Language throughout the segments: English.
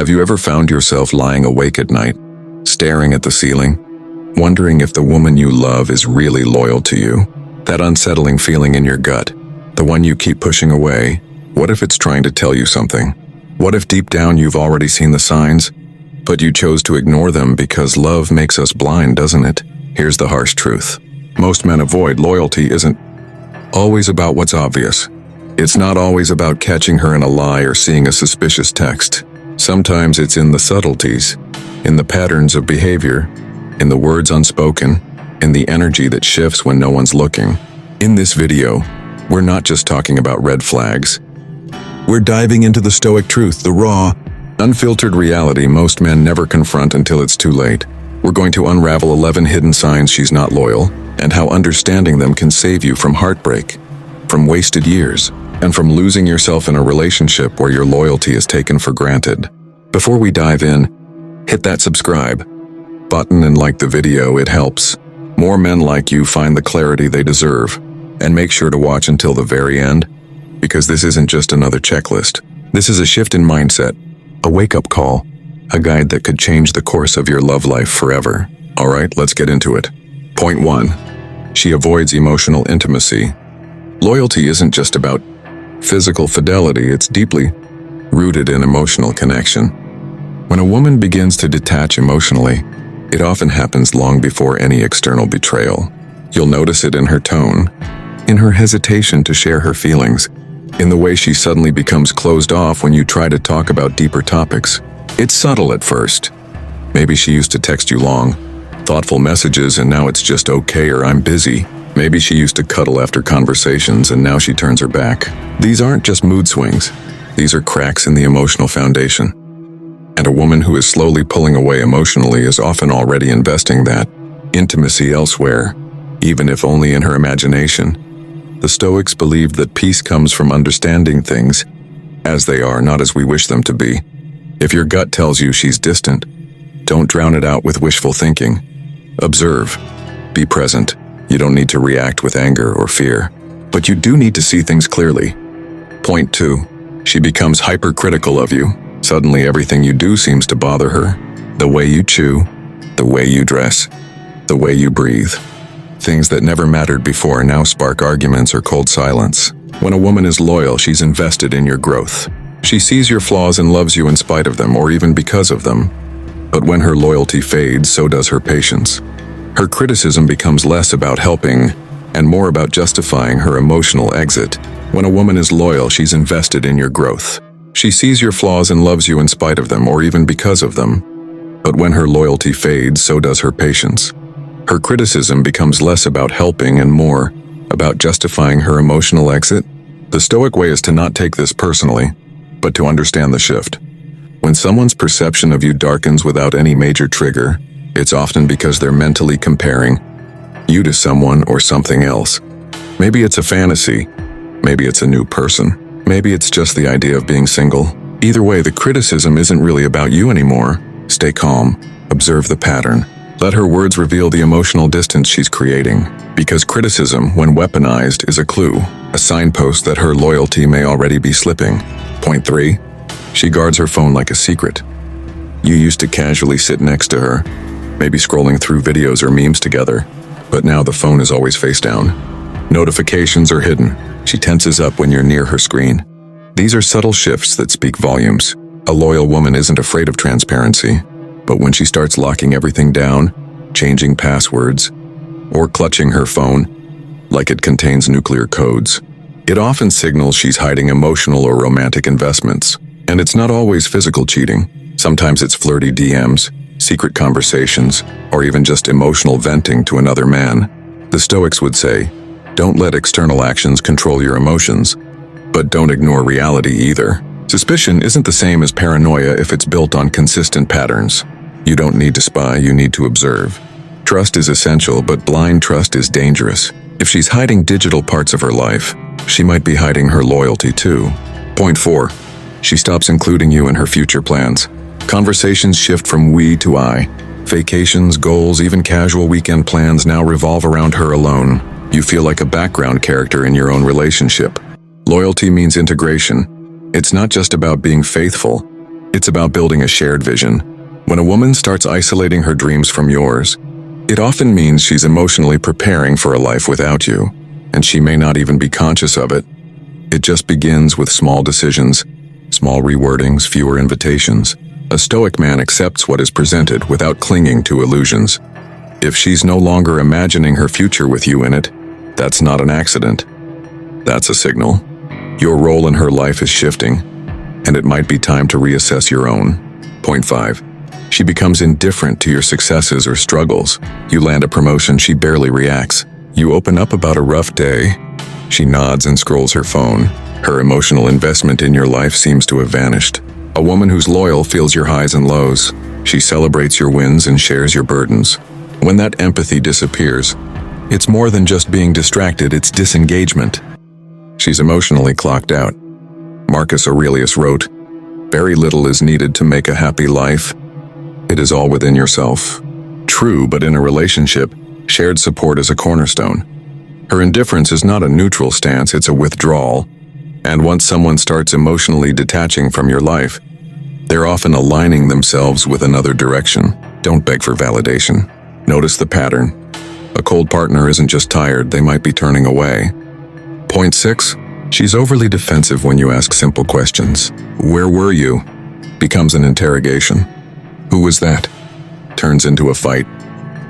Have you ever found yourself lying awake at night, staring at the ceiling, wondering if the woman you love is really loyal to you? That unsettling feeling in your gut, the one you keep pushing away, what if it's trying to tell you something? What if deep down you've already seen the signs, but you chose to ignore them because love makes us blind, doesn't it? Here's the harsh truth. Most men avoid loyalty isn't always about what's obvious. It's not always about catching her in a lie or seeing a suspicious text. Sometimes it's in the subtleties, in the patterns of behavior, in the words unspoken, in the energy that shifts when no one's looking. In this video, we're not just talking about red flags. We're diving into the Stoic truth, the raw, unfiltered reality most men never confront until it's too late. We're going to unravel 11 hidden signs she's not loyal, and how understanding them can save you from heartbreak, from wasted years, and from losing yourself in a relationship where your loyalty is taken for granted. Before we dive in, hit that subscribe button and like the video, it helps more men like you find the clarity they deserve. And make sure to watch until the very end, because this isn't just another checklist. This is a shift in mindset, a wake-up call, a guide that could change the course of your love life forever. All right, let's get into it. Point 1. She avoids emotional intimacy. Loyalty isn't just about physical fidelity, it's deeply rooted in emotional connection. When a woman begins to detach emotionally, it often happens long before any external betrayal. You'll notice it in her tone, in her hesitation to share her feelings, in the way she suddenly becomes closed off when you try to talk about deeper topics. It's subtle at first. Maybe she used to text you long, thoughtful messages, and now it's just okay or I'm busy. Maybe she used to cuddle after conversations and now she turns her back. These aren't just mood swings. These are cracks in the emotional foundation. And a woman who is slowly pulling away emotionally is often already investing that intimacy elsewhere, even if only in her imagination. The Stoics believed that peace comes from understanding things as they are, not as we wish them to be. If your gut tells you she's distant, don't drown it out with wishful thinking. Observe. Be present. You don't need to react with anger or fear, but you do need to see things clearly. Point 2. She becomes hypercritical of you. Suddenly everything you do seems to bother her. The way you chew, the way you dress, the way you breathe. Things that never mattered before now spark arguments or cold silence. When a woman is loyal, she's invested in your growth. She sees your flaws and loves you in spite of them or even because of them. But when her loyalty fades, so does her patience. Her criticism becomes less about helping and more about justifying her emotional exit. When a woman is loyal, she's invested in your growth. She sees your flaws and loves you in spite of them or even because of them. But when her loyalty fades, so does her patience. Her criticism becomes less about helping and more about justifying her emotional exit. The Stoic way is to not take this personally, but to understand the shift. When someone's perception of you darkens without any major trigger, it's often because they're mentally comparing you to someone or something else. Maybe it's a fantasy, maybe it's a new person, maybe it's just the idea of being single. Either way, the criticism isn't really about you anymore. Stay calm, observe the pattern. Let her words reveal the emotional distance she's creating, because criticism, when weaponized, is a clue, a signpost that her loyalty may already be slipping. Point 3. She guards her phone like a secret. You used to casually sit next to her, maybe scrolling through videos or memes together, but now the phone is always face down. Notifications are hidden. She tenses up when you're near her screen. These are subtle shifts that speak volumes. A loyal woman isn't afraid of transparency, but when she starts locking everything down, changing passwords, or clutching her phone like it contains nuclear codes, it often signals she's hiding emotional or romantic investments. And it's not always physical cheating. Sometimes it's flirty DMs, secret conversations, or even just emotional venting to another man. The Stoics would say, don't let external actions control your emotions, but don't ignore reality either. Suspicion isn't the same as paranoia if it's built on consistent patterns. You don't need to spy, you need to observe. Trust is essential, but blind trust is dangerous. If she's hiding digital parts of her life, she might be hiding her loyalty too. Point 4. She stops including you in her future plans. Conversations shift from we to I. Vacations, goals, even casual weekend plans now revolve around her alone. You feel like a background character in your own relationship. Loyalty means integration. It's not just about being faithful. It's about building a shared vision. When a woman starts isolating her dreams from yours, it often means she's emotionally preparing for a life without you, and she may not even be conscious of it. It just begins with small decisions, small rewordings, fewer invitations. A Stoic man accepts what is presented without clinging to illusions. If she's no longer imagining her future with you in it, that's not an accident. That's a signal. Your role in her life is shifting, and it might be time to reassess your own. Point 5. She becomes indifferent to your successes or struggles. You land a promotion, she barely reacts. You open up about a rough day, she nods and scrolls her phone. Her emotional investment in your life seems to have vanished. A woman who's loyal feels your highs and lows. She celebrates your wins and shares your burdens. When that empathy disappears, it's more than just being distracted, it's disengagement. She's emotionally clocked out. Marcus Aurelius wrote, "Very little is needed to make a happy life. It is all within yourself." True, but in a relationship, shared support is a cornerstone. Her indifference is not a neutral stance, it's a withdrawal. And once someone starts emotionally detaching from your life, they're often aligning themselves with another direction. Don't beg for validation. Notice the pattern. A cold partner isn't just tired, they might be turning away. Point 6. She's overly defensive when you ask simple questions. "Where were you?" becomes an interrogation. "Who was that?" turns into a fight.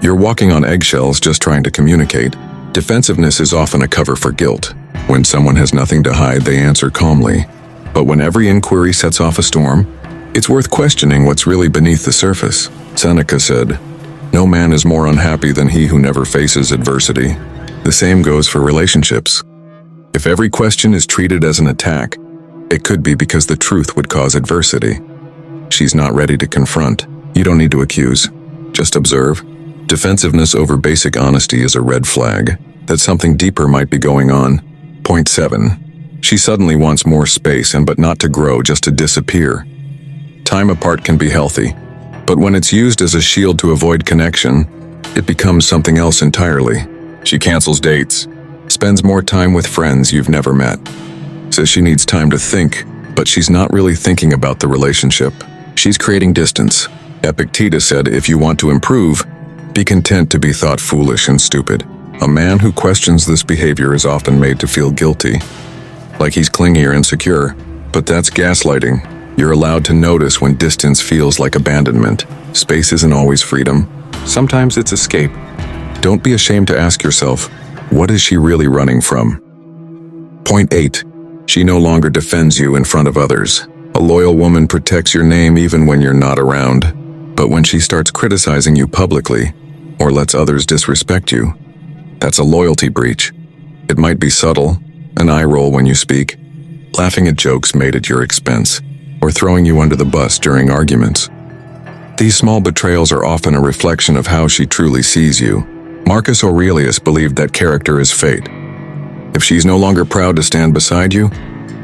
You're walking on eggshells just trying to communicate. Defensiveness is often a cover for guilt. When someone has nothing to hide, they answer calmly. But when every inquiry sets off a storm, it's worth questioning what's really beneath the surface. Seneca said, "No man is more unhappy than he who never faces adversity." The same goes for relationships. If every question is treated as an attack, it could be because the truth would cause adversity. She's not ready to confront. You don't need to accuse. Just observe. Defensiveness over basic honesty is a red flag that something deeper might be going on. Point 7. She suddenly wants more space but not to grow, just to disappear. Time apart can be healthy, but when it's used as a shield to avoid connection, it becomes something else entirely. She cancels dates, spends more time with friends you've never met, says she needs time to think, but she's not really thinking about the relationship. She's creating distance. Epictetus said, "If you want to improve, be content to be thought foolish and stupid." A man who questions this behavior is often made to feel guilty, like he's clingy or insecure, but that's gaslighting. You're allowed to notice when distance feels like abandonment. Space isn't always freedom. Sometimes it's escape. Don't be ashamed to ask yourself, what is she really running from? Point 8. She no longer defends you in front of others. A loyal woman protects your name even when you're not around. But when she starts criticizing you publicly, or lets others disrespect you, that's a loyalty breach. It might be subtle, an eye roll when you speak, laughing at jokes made at your expense, or throwing you under the bus during arguments. These small betrayals are often a reflection of how she truly sees you. Marcus Aurelius believed that character is fate. If she's no longer proud to stand beside you,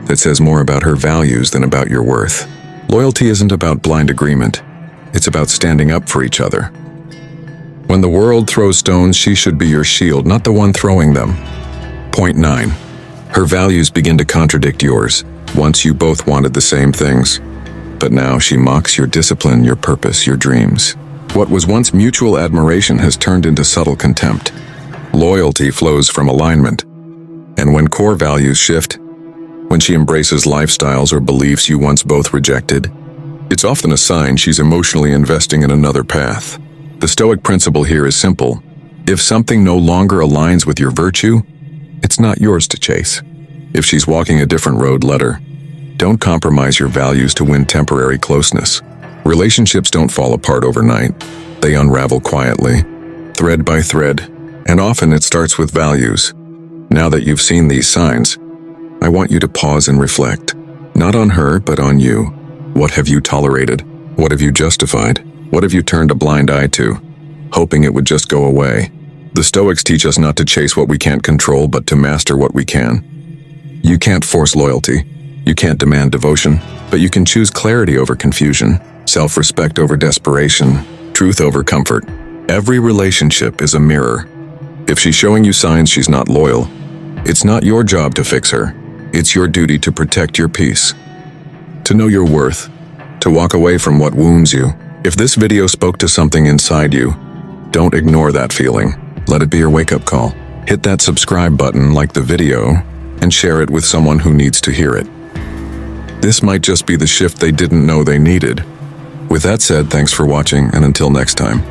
that says more about her values than about your worth. Loyalty isn't about blind agreement. It's about standing up for each other. When the world throws stones, she should be your shield, not the one throwing them. Point 9. Her values begin to contradict yours. Once you both wanted the same things, but now she mocks your discipline, your purpose, your dreams. What was once mutual admiration has turned into subtle contempt. Loyalty flows from alignment. And when core values shift, when she embraces lifestyles or beliefs you once both rejected, it's often a sign she's emotionally investing in another path. The Stoic principle here is simple. If something no longer aligns with your virtue, it's not yours to chase. If she's walking a different road, let her. Don't compromise your values to win temporary closeness. Relationships don't fall apart overnight. They unravel quietly, thread by thread, and often it starts with values. Now that you've seen these signs, I want you to pause and reflect. Not on her, but on you. What have you tolerated? What have you justified? What have you turned a blind eye to, hoping it would just go away? The Stoics teach us not to chase what we can't control, but to master what we can. You can't force loyalty. You can't demand devotion, but you can choose clarity over confusion, self-respect over desperation, truth over comfort. Every relationship is a mirror. If she's showing you signs she's not loyal, it's not your job to fix her. It's your duty to protect your peace, to know your worth, to walk away from what wounds you. If this video spoke to something inside you, don't ignore that feeling. Let it be your wake-up call. Hit that subscribe button, like the video, and share it with someone who needs to hear it. This might just be the shift they didn't know they needed. With that said, thanks for watching, and until next time.